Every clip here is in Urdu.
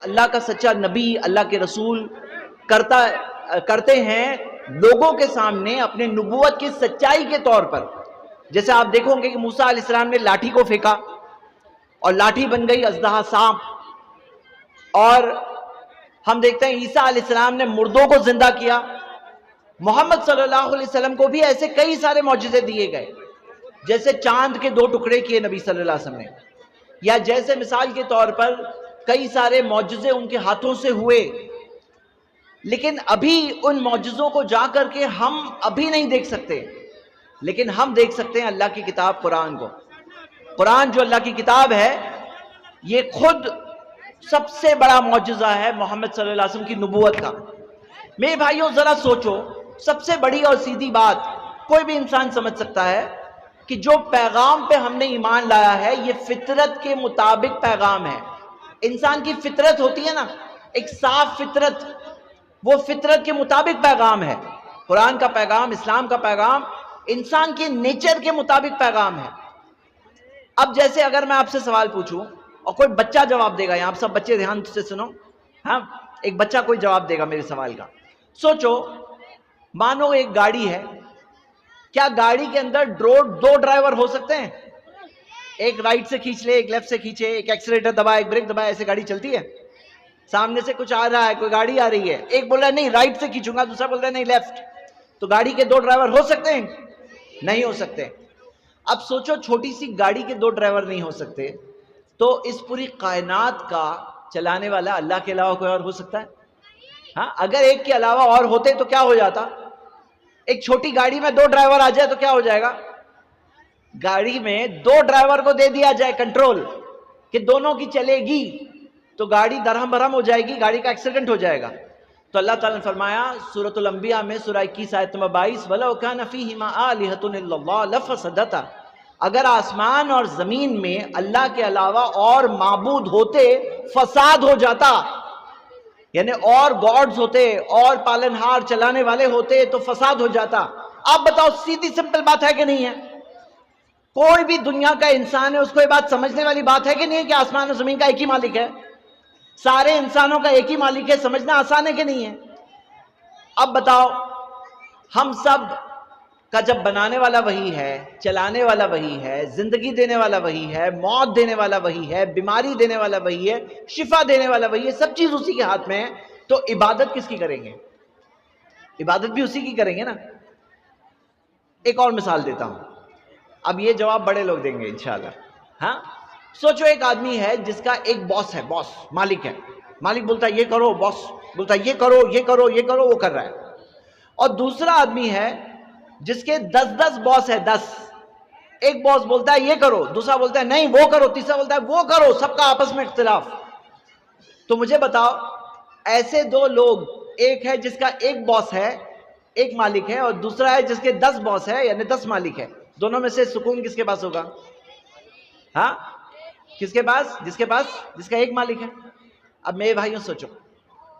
اللہ کا سچا نبی، اللہ کے رسول کرتے ہیں لوگوں کے سامنے اپنے نبوت کی سچائی کے طور پر. جیسے آپ دیکھو گے کہ موسیٰ علیہ السلام نے لاٹھی کو پھینکا اور لاٹھی بن گئی اژدہا سانپ. اور ہم دیکھتے ہیں عیسیٰ علیہ السلام نے مردوں کو زندہ کیا. محمد صلی اللہ علیہ وسلم کو بھی ایسے کئی سارے معجزے دیے گئے، جیسے چاند کے 2 ٹکڑے کیے نبی صلی اللہ علیہ وسلم نے، یا جیسے مثال کے طور پر کئی سارے معجزے ان کے ہاتھوں سے ہوئے. لیکن ابھی ان معجزوں کو جا کر کے ہم ابھی نہیں دیکھ سکتے، لیکن ہم دیکھ سکتے ہیں اللہ کی کتاب قرآن کو. قرآن جو اللہ کی کتاب ہے، یہ خود سب سے بڑا معجزہ ہے محمد صلی اللہ علیہ وسلم کی نبوت کا. میرے بھائیوں ذرا سوچو، سب سے بڑی اور سیدھی بات کوئی بھی انسان سمجھ سکتا ہے کہ جو پیغام پہ ہم نے ایمان لایا ہے یہ فطرت کے مطابق پیغام ہے. انسان کی فطرت ہوتی ہے نا، ایک صاف فطرت، وہ فطرت کے مطابق پیغام ہے. قرآن کا پیغام، اسلام کا پیغام انسان کے نیچر کے مطابق پیغام ہے. اب جیسے اگر میں آپ سے سوال پوچھوں اور کوئی بچہ جواب دے گا، یہاں آپ سب بچے دھیان سے سنو، ہاں ایک بچہ کوئی جواب دے گا میرے سوال کا. سوچو، مانو ایک گاڑی ہے، کیا گاڑی کے اندر 2 ڈرائیور ہو سکتے ہیں؟ ایک رائٹ سے کھینچ لے، ایک لیفٹ سے کھینچے، ایک ایکسیلیٹر دبائے، ایک بریک دبائے، ایسے گاڑی چلتی ہے؟ سامنے سے کچھ آ رہا ہے، کوئی گاڑی آ رہی ہے، ایک بول رہا ہے نہیں رائٹ سے کھینچوں گا، دوسرا بول رہا ہے نہیں لیفٹ. تو گاڑی کے 2 ڈرائیور ہو سکتے ہیں؟ نہیں ہو سکتے. اب سوچو، چھوٹی سی گاڑی کے 2 ڈرائیور نہیں ہو سکتے، تو اس پوری کائنات کا چلانے والا اللہ کے علاوہ کوئی اور ہو سکتا ہے؟ ہاں، اگر ایک کے علاوہ اور ہوتے تو کیا ہو جاتا؟ ایک چھوٹی گاڑی میں 2 ڈرائیور آ جائے تو کیا ہو جائے گا؟ گاڑی میں 2 ڈرائیور کو دے دیا جائے کنٹرول کہ دونوں کی چلے گی تو گاڑی درہم برہم ہو جائے گی، گاڑی کا ایکسیڈنٹ ہو جائے گا. تو اللہ تعالیٰ نے فرمایا سورۃ الانبیاء میں سورہ 21 آیت نمبر 22، وَلَوْ كَانَ فِيهِمَا آلِهَةٌ إِلَّا اللَّهُ لَفَسَدَتَا، اگر آسمان اور زمین میں اللہ کے علاوہ اور معبود ہوتے فساد ہو جاتا. یعنی اور گاڈز ہوتے اور پالنہار چلانے والے ہوتے تو فساد ہو جاتا. آپ بتاؤ، سیدھی سمپل بات ہے کہ نہیں ہے؟ کوئی بھی دنیا کا انسان ہے اس کو یہ بات سمجھنے والی بات ہے کہ نہیں ہے کہ آسمان اور زمین کا ایک ہی مالک ہے؟ سارے انسانوں کا ایک ہی مالک ہے، سمجھنا آسان ہے کہ نہیں ہے؟ اب بتاؤ، ہم سب کا جب بنانے والا وہی ہے، چلانے والا وہی ہے، زندگی دینے والا وہی ہے، موت دینے والا وہی ہے، بیماری دینے والا وہی ہے، شفا دینے والا وہی ہے، سب چیز اسی کے ہاتھ میں ہے، تو عبادت کس کی کریں گے؟ عبادت بھی اسی کی کریں گے نا. ایک اور مثال دیتا ہوں، اب یہ جواب بڑے لوگ دیں گے انشاءاللہ. ہاں، سوچو ایک آدمی ہے جس کا ایک باس ہے، باس مالک ہے، مالک بولتا ہے یہ کرو، باس بولتا ہے یہ کرو یہ کرو یہ کرو، وہ کر رہا ہے. اور دوسرا آدمی ہے جس کے 10 باس ہے، 10. ایک باس بولتا ہے یہ کرو، دوسرا بولتا ہے نہیں وہ کرو، تیسرا بولتا ہے وہ کرو، سب کا آپس میں اختلاف. تو مجھے بتاؤ، ایسے 2 لوگ، ایک ہے جس کا ایک باس ہے، ایک مالک ہے، اور دوسرا ہے جس کے 10 باس ہے یعنی 10 مالک ہے، دونوں میں سے سکون کس کے پاس ہوگا؟ ہاں، کس کے پاس؟ جس کا ایک مالک ہے. اب میرے بھائیوں سوچو،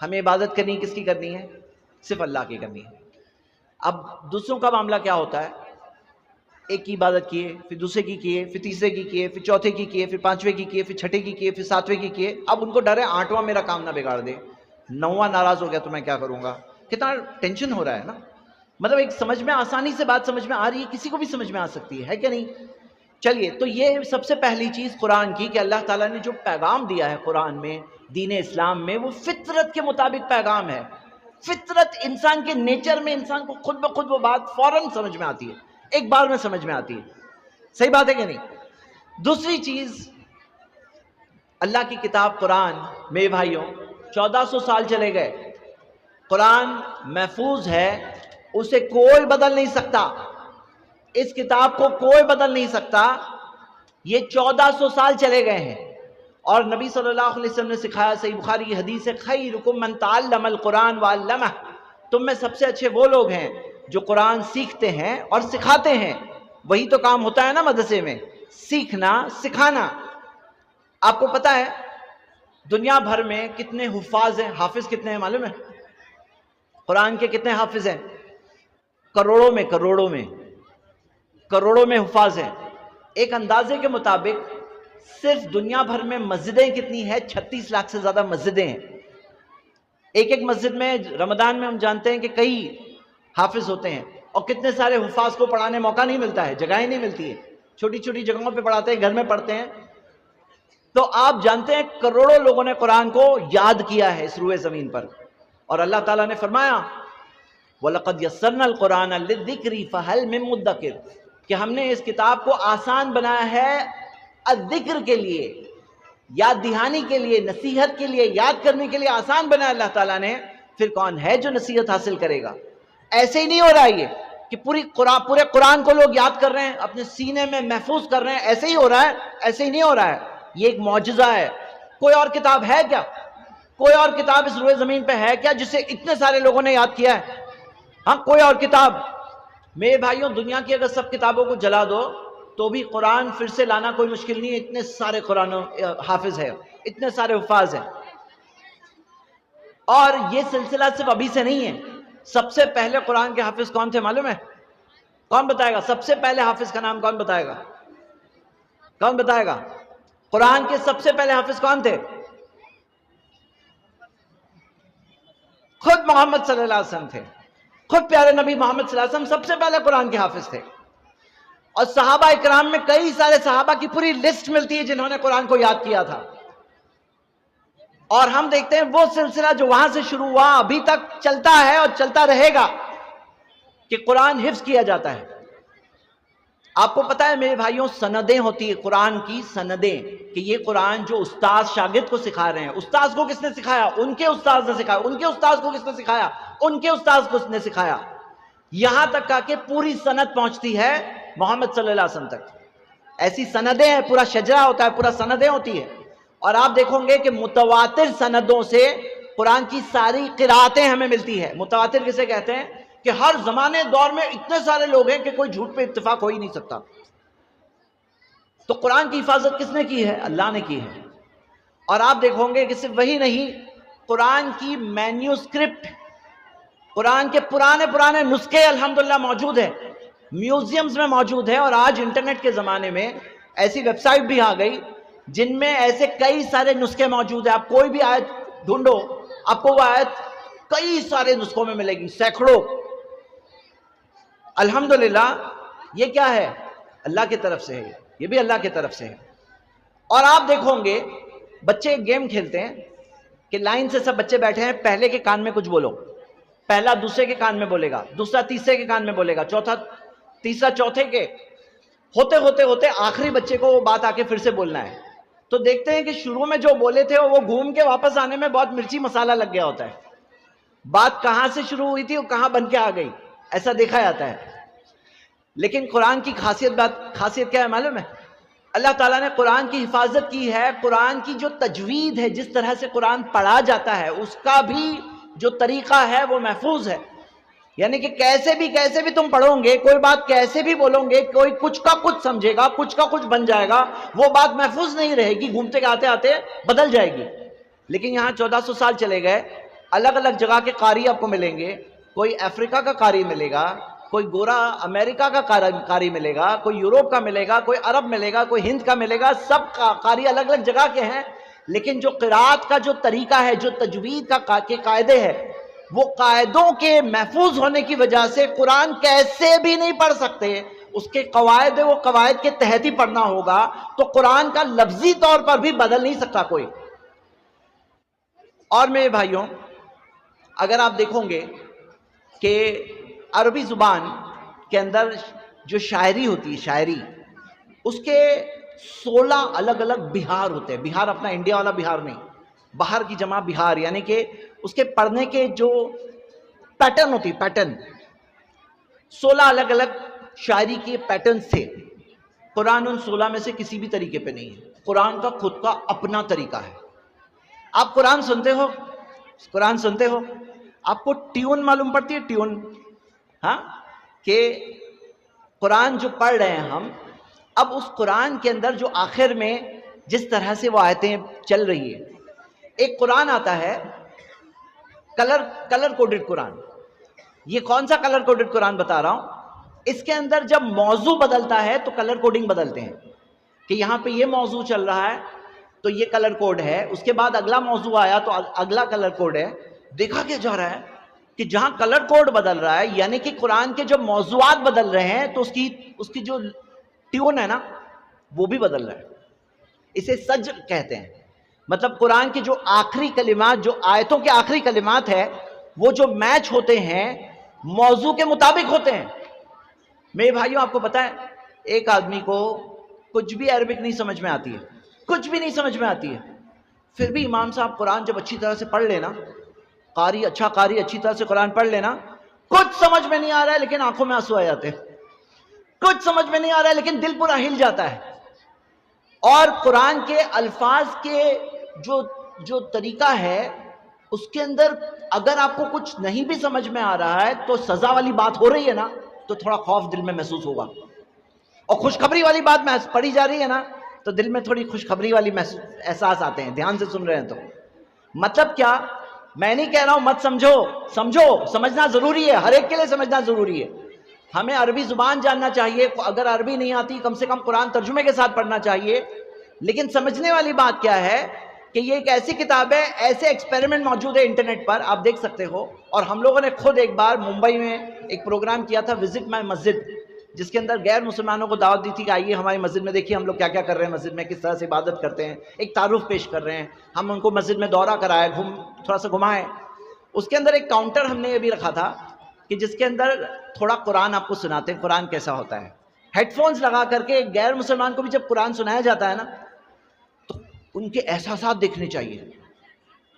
ہمیں عبادت کرنی کس کی کرنی ہے؟ صرف اللہ کی کرنی ہے. اب دوسروں کا معاملہ کیا ہوتا ہے؟ ایک کی عبادت کیے، پھر دوسرے کی کیے، پھر تیسرے کی کیے، پھر چوتھے کی کیے، پھر 5ویں کی کیے، پھر 6ٹھے کی کیے، پھر 7ویں کی کیے. اب ان کو ڈر ہے 8واں میرا کام نہ بگاڑ دے، 9واں ناراض ہو گیا تو میں کیا کروں گا. کتنا ٹینشن ہو رہا ہے نا. مطلب ایک سمجھ میں آسانی سے بات سمجھ میں آ رہی ہے، کسی کو بھی سمجھ میں آ سکتی ہے کہ نہیں؟ چلیے، تو یہ سب سے پہلی چیز قرآن کی کہ اللہ تعالیٰ نے جو پیغام دیا ہے قرآن میں، دین اسلام میں، وہ فطرت کے مطابق پیغام ہے. فطرت، انسان کے نیچر میں انسان کو خود بخود وہ بات فوراً سمجھ میں آتی ہے، ایک بار میں سمجھ میں آتی ہے. صحیح بات ہے کہ نہیں؟ دوسری چیز، اللہ کی کتاب قرآن، میرے بھائیوں 1400 سال چلے گئے، قرآن محفوظ ہے، اسے کوئی بدل نہیں سکتا، اس کتاب کو کوئی بدل نہیں سکتا. یہ 1400 سال چلے گئے ہیں، اور نبی صلی اللہ علیہ وسلم نے سکھایا، صحیح بخاری کی حدیث ہے، خیرکم من تعلم القرآن وعلمہ، تم میں سب سے اچھے وہ لوگ ہیں جو قرآن سیکھتے ہیں اور سکھاتے ہیں. وہی تو کام ہوتا ہے نا مدرسے میں، سیکھنا سکھانا. آپ کو پتا ہے دنیا بھر میں کتنے حفاظ ہیں؟ حافظ کتنے ہیں معلوم ہے؟ قرآن کے کتنے حافظ ہیں؟ کروڑوں میں حفاظ ہیں. ایک اندازے کے مطابق صرف دنیا بھر میں مسجدیں کتنی ہیں؟ 36 لاکھ سے زیادہ مسجدیں ہیں. ایک ایک مسجد میں رمضان میں ہم جانتے ہیں کہ کئی حافظ ہوتے ہیں، اور کتنے سارے حفاظ کو پڑھانے موقع نہیں ملتا ہے، جگہیں نہیں ملتی ہے، چھوٹی چھوٹی جگہوں پہ پڑھاتے ہیں، گھر میں پڑھتے ہیں. تو آپ جانتے ہیں کروڑوں لوگوں نے قرآن کو یاد کیا ہے اس روئے زمین پر، اور اللہ تعالیٰ نے فرمایا وَلَقَدْ يَسَّرْنَا الْقُرْآنَ لِلذِّكْرِ فَهَلْ مِن مُدَّكِرٍ، کہ ہم نے اس کتاب کو آسان بنایا ہے الذکر کے لیے، یاد دہانی کے لیے، نصیحت کے لیے، یاد کرنے کے لیے آسان بنایا اللہ تعالیٰ نے. پھر کون ہے جو نصیحت حاصل کرے گا؟ ایسے ہی نہیں ہو رہا ہے یہ کہ پورے قرآن کو لوگ یاد کر رہے ہیں، اپنے سینے میں محفوظ کر رہے ہیں. ایسے ہی ہو رہا ہے؟ ایسے ہی نہیں ہو رہا ہے. یہ ایک معجزہ ہے. کوئی اور کتاب ہے کیا؟ کوئی اور کتاب اس روئے زمین پہ ہے کیا جسے اتنے سارے لوگوں نے یاد کیا ہے؟ ہاں کوئی اور کتاب؟ میرے بھائیوں، دنیا کی اگر سب کتابوں کو جلا دو تو بھی قرآن پھر سے لانا کوئی مشکل نہیں ہے. اتنے سارے قرآن حافظ ہیں، اتنے سارے حفاظ ہیں. اور یہ سلسلہ صرف ابھی سے نہیں ہے. سب سے پہلے قرآن کے حافظ کون تھے معلوم ہے؟ کون بتائے گا؟ سب سے پہلے حافظ کا نام کون بتائے گا؟ کون بتائے گا؟ قرآن کے سب سے پہلے حافظ کون تھے؟ خود محمد صلی اللہ علیہ وسلم تھے. خود پیارے نبی محمد صلی اللہ علیہ وسلم سب سے پہلے قرآن کے حافظ تھے. اور صحابہ اکرام میں کئی سارے صحابہ کی پوری لسٹ ملتی ہے جنہوں نے قرآن کو یاد کیا تھا. اور ہم دیکھتے ہیں وہ سلسلہ جو وہاں سے شروع ہوا ابھی تک چلتا ہے اور چلتا رہے گا کہ قرآن حفظ کیا جاتا ہے. آپ کو پتا ہے میرے بھائیوں، سندیں ہوتی ہیں قرآن کی، سندیں، کہ یہ قرآن جو استاد شاگرد کو سکھا رہے ہیں، استاذ کو کس نے سکھایا؟ ان کے استاذ نے سکھایا. ان کے استاذ کو کس نے سکھایا؟ ان کے استاذ کو نے سکھایا. یہاں تک کہ پوری سند پہنچتی ہے محمد صلی اللہ علیہ وسلم تک. ایسی سندیں ہیں، پورا شجرہ ہوتا ہے، پورا سندیں ہوتی ہے. اور آپ دیکھو گے کہ متواتر سندوں سے قرآن کی ساری قراتیں ہمیں ملتی ہے. متواتر کسے کہتے ہیں؟ کہ ہر زمانے دور میں اتنے سارے لوگ ہیں کہ کوئی جھوٹ پہ اتفاق ہو ہی نہیں سکتا. تو قرآن کی حفاظت کس نے کی ہے؟ اللہ نے کی ہے. اور آپ دیکھو گے کہ صرف وہی نہیں، قرآن کی مینیوسکرپٹ، قرآن کے پرانے نسخے الحمدللہ موجود ہیں، میوزیمز میں موجود ہیں. اور آج انٹرنیٹ کے زمانے میں ایسی ویب سائٹ بھی آ گئی جن میں ایسے کئی سارے نسخے موجود ہیں. آپ کوئی بھی آیت ڈھونڈو، آپ کو وہ آیت کئی سارے نسخوں میں ملے گی، سینکڑوں. الحمدللہ یہ کیا ہے؟ اللہ کی طرف سے ہے. یہ بھی اللہ کی طرف سے ہے. اور آپ دیکھو گے بچے گیم کھیلتے ہیں کہ لائن سے سب بچے بیٹھے ہیں، پہلے کے کان میں کچھ بولو، پہلا دوسرے کے کان میں بولے گا، دوسرا تیسرے کے کان میں بولے گا، چوتھا تیسرا چوتھے کے، ہوتے آخری بچے کو وہ بات آ کے پھر سے بولنا ہے. تو دیکھتے ہیں کہ شروع میں جو بولے تھے وہ گھوم کے واپس آنے میں بہت مرچی مسالہ لگ گیا ہوتا ہے. بات کہاں سے شروع ہوئی تھی اور کہاں بن کے آ گئی، ایسا دیکھا جاتا ہے. لیکن قرآن کی خاصیت کیا ہے معلوم ہے؟ اللہ تعالیٰ نے قرآن کی حفاظت کی ہے. قرآن کی جو تجوید ہے، جس طرح سے قرآن پڑھا جاتا ہے، اس کا بھی جو طریقہ ہے وہ محفوظ ہے. یعنی کہ کیسے بھی تم پڑھو گے، کوئی بات کیسے بھی بولو گے، کوئی کچھ کا کچھ سمجھے گا، کچھ کا کچھ بن جائے گا، وہ بات محفوظ نہیں رہے گی، گھومتے آتے آتے بدل جائے گی. لیکن یہاں 1400 سال چلے گئے، الگ الگ جگہ کے قاری آپ کو ملیں گے. کوئی افریقہ کا قاری ملے گا، کوئی گورا امریکہ کا قاری ملے گا، کوئی یوروپ کا ملے گا، کوئی عرب ملے گا، کوئی ہند کا ملے گا. سب قاری الگ الگ جگہ کے ہیں. لیکن جو قرات کا جو طریقہ ہے، جو تجوید کا کے قاعدے ہیں، وہ قاعدوں کے محفوظ ہونے کی وجہ سے قرآن کیسے بھی نہیں پڑھ سکتے. اس کے قواعد، وہ قواعد کے تحت ہی پڑھنا ہوگا. تو قرآن کا لفظی طور پر بھی بدل نہیں سکتا کوئی. اور میرے بھائیوں، اگر آپ دیکھو گے کہ عربی زبان کے اندر جو شاعری ہوتی ہے، شاعری، اس کے 16 الگ الگ بہار ہوتے ہیں. بہار اپنا انڈیا والا بہار نہیں، باہر کی جمع بہار. یعنی کہ اس کے پڑھنے کے جو پیٹرن ہوتی، پیٹرن 16 الگ الگ شاعری کے پیٹرنز تھے. قرآن ان 16 میں سے کسی بھی طریقے پہ نہیں ہے. قرآن کا خود کا اپنا طریقہ ہے. آپ قرآن سنتے ہو، آپ کو ٹیون معلوم پڑتی ہے؟ ٹیون، ہاں، کہ قرآن جو پڑھ رہے ہیں ہم، اب اس قرآن کے اندر جو آخر میں جس طرح سے وہ آیتیں چل رہی ہے، ایک قرآن آتا ہے کلر کوڈڈ قرآن. یہ کون سا کلر کوڈڈ قرآن بتا رہا ہوں؟ اس کے اندر جب موضوع بدلتا ہے تو کلر کوڈنگ بدلتے ہیں. کہ یہاں پہ یہ موضوع چل رہا ہے تو یہ کلر کوڈ ہے، اس کے بعد اگلا موضوع آیا تو اگلا کلر کوڈ ہے. دیکھا کیا جا رہا ہے کہ جہاں کلر کوڈ بدل رہا ہے، یعنی کہ قرآن کے جب موضوعات بدل رہے ہیں تو اس کی جو ٹیون ہے نا وہ بھی بدل رہا ہے. اسے سج کہتے ہیں. مطلب قرآن کے جو آخری کلمات، جو آیتوں کے آخری کلمات ہے، وہ جو میچ ہوتے ہیں موضوع کے مطابق ہوتے ہیں. میرے بھائیوں، آپ کو پتا ہے ایک آدمی کو کچھ بھی عربک نہیں سمجھ میں آتی ہے، کچھ بھی نہیں سمجھ میں آتی ہے، پھر بھی امام صاحب قرآن جب اچھی طرح سے پڑھ لینا، قاری اچھی طرح سے قرآن پڑھ لینا، کچھ سمجھ میں نہیں آ رہا ہے لیکن آنکھوں میں آنسو آ جاتے ہیں، کچھ سمجھ میں نہیں آ رہا ہے لیکن دل پورا ہل جاتا ہے. اور قرآن کے الفاظ کے جو طریقہ ہے اس کے اندر اگر آپ کو کچھ نہیں بھی سمجھ میں آ رہا ہے تو سزا والی بات ہو رہی ہے نا تو تھوڑا خوف دل میں محسوس ہوگا، اور خوشخبری والی بات پڑھی جا رہی ہے نا تو دل میں تھوڑی خوشخبری والی احساس آتے ہیں. دھیان سے سن رہے ہیں تو مطلب کیا؟ میں نہیں کہہ رہا ہوں مت سمجھو، سمجھنا ضروری ہے، ہر ایک کے لیے سمجھنا ضروری ہے. ہمیں عربی زبان جاننا چاہیے، اگر عربی نہیں آتی کم سے کم قرآن ترجمے کے ساتھ پڑھنا چاہیے. لیکن سمجھنے والی بات کیا ہے کہ یہ ایک ایسی کتاب ہے، ایسے ایکسپیریمنٹ موجود ہے انٹرنیٹ پر، آپ دیکھ سکتے ہو. اور ہم لوگوں نے خود ایک بار ممبئی میں ایک پروگرام کیا تھا، وزٹ مائی مسجد، جس کے اندر غیر مسلمانوں کو دعوت دی تھی کہ آئیے ہماری مسجد میں دیکھیے ہم لوگ کیا کیا کر رہے ہیں، مسجد میں کس طرح سے عبادت کرتے ہیں، ایک تعارف پیش کر رہے ہیں. ہم ان کو مسجد میں دورہ کرائے، تھوڑا سا گھمائے. اس کے اندر ایک کاؤنٹر ہم نے یہ بھی رکھا تھا کہ جس کے اندر تھوڑا قرآن آپ کو سناتے ہیں، قرآن کیسا ہوتا ہے. ہیڈ فونز لگا کر کے ایک غیر مسلمان کو بھی جب قرآن سنایا جاتا ہے نا تو ان کے احساسات دیکھنے چاہیے.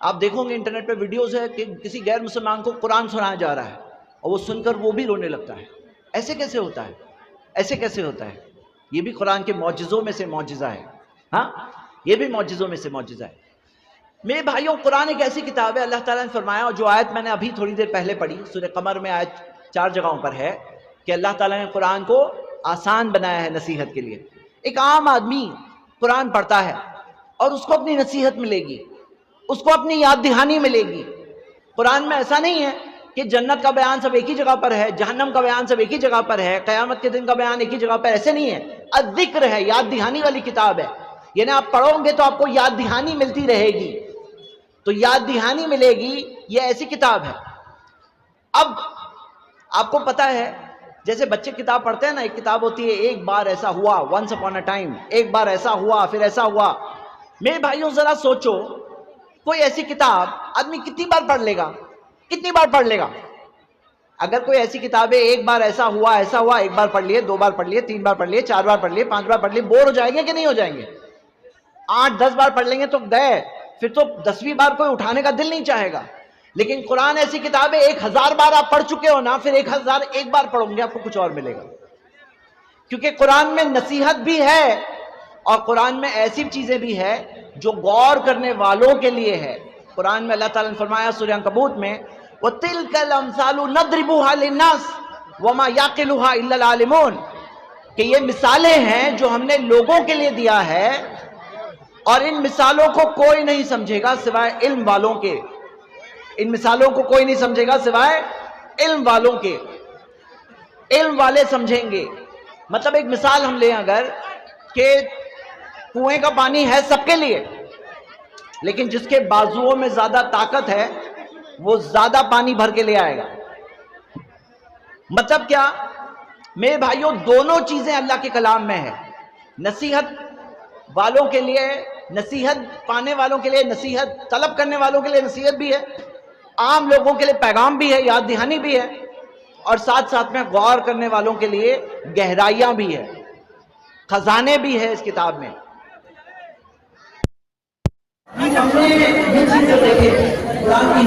آپ دیکھو گے انٹرنیٹ پہ ویڈیوز ہے کہ کسی غیر مسلمان کو قرآن سنایا جا رہا ہے اور وہ سن کر وہ بھی رونے لگتا ہے. ایسے کیسے ہوتا ہے؟ ایسے کیسے ہوتا ہے؟ یہ بھی قرآن کے معجزوں میں سے معجزہ ہے. ہاں، یہ بھی معجزوں میں سے معجزہ ہے. میرے بھائیوں، قرآن ایک ایسی کتاب ہے، اللہ تعالیٰ نے فرمایا، اور جو آیت میں نے ابھی تھوڑی دیر پہلے پڑھی سورہ قمر میں، آیت 4 جگہوں پر ہے کہ اللہ تعالیٰ نے قرآن کو آسان بنایا ہے نصیحت کے لیے. ایک عام آدمی قرآن پڑھتا ہے اور اس کو اپنی نصیحت ملے گی، اس کو اپنی یاد دہانی ملے گی. قرآن میں ایسا نہیں ہے کہ جنت کا بیان سب ایک ہی جگہ پر ہے، جہنم کا بیان سب ایک ہی جگہ پر ہے، قیامت کے دن کا بیان ایک ہی جگہ پر، ایسے نہیں ہے. الذکر ہے، یاد دہانی والی کتاب ہے. یعنی آپ پڑھو گے تو آپ کو یاد دہانی ملتی رہے گی، تو یاد دہانی ملے گی. یہ ایسی کتاب ہے. اب آپ کو پتا ہے جیسے بچے کتاب پڑھتے ہیں نا، ایک کتاب ہوتی ہے ایک بار ایسا ہوا، ونس اپون اے ٹائم، ایک بار ایسا ہوا پھر ایسا ہوا. میرے بھائیوں ذرا سوچو، کوئی ایسی کتاب آدمی کتنی بار پڑھ لے گا؟ کتنی بار پڑھ لے گا؟ اگر کوئی ایسی کتاب ہے ایک بار ایسا ہوا ایک بار پڑھ لیے، 2 بار پڑھ لیے، 3 بار پڑھ لیے، 4 بار پڑھ لیے، 5 بار پڑھ لیے، بور ہو جائیں گے کہ نہیں ہو جائیں گے؟ 8-10 بار پڑھ لیں گے تو گئے، پھر تو 10ویں بار کوئی اٹھانے کا دل نہیں چاہے گا. لیکن قرآن ایسی کتاب ہے 1000 بار آپ پڑھ چکے ہو نا، پھر 1001 بار پڑھو گے آپ کو کچھ اور ملے گا. کیونکہ قرآن میں نصیحت بھی ہے اور قرآن میں ایسی چیزیں بھی ہے جو غور کرنے والوں کے لیے ہے. قرآن میں اللہ تعالیٰ نے فرمایا سورہ عنکبوت میں، وَتِلْكَ الْأَمْثَالُ نَضْرِبُهَا لِلنَّاسِ وَمَا يَعْقِلُهَا إِلَّا الْعَالِمُونَ، کہ یہ مثالیں ہیں جو ہم نے لوگوں کے لیے دیا ہے اور ان مثالوں کو کوئی نہیں سمجھے گا سوائے علم والوں کے. ان مثالوں کو کوئی نہیں سمجھے گا سوائے علم والوں کے. علم والے سمجھیں گے. مطلب ایک مثال ہم لیں اگر کہ کنویں کا پانی ہے سب کے لیے، لیکن جس کے بازوؤں میں زیادہ طاقت ہے وہ زیادہ پانی بھر کے لے آئے گا. مطلب کیا؟ میرے بھائیوں، دونوں چیزیں اللہ کے کلام میں ہے. نصیحت والوں کے لیے، نصیحت پانے والوں کے لیے، نصیحت طلب کرنے والوں کے لیے نصیحت بھی ہے، عام لوگوں کے لیے پیغام بھی ہے، یاد دہانی بھی ہے، اور ساتھ ساتھ میں غور کرنے والوں کے لیے گہرائیاں بھی ہے، خزانے بھی ہے اس کتاب میں. ہم نے یہ چیزیں دیکھیں قرآن کی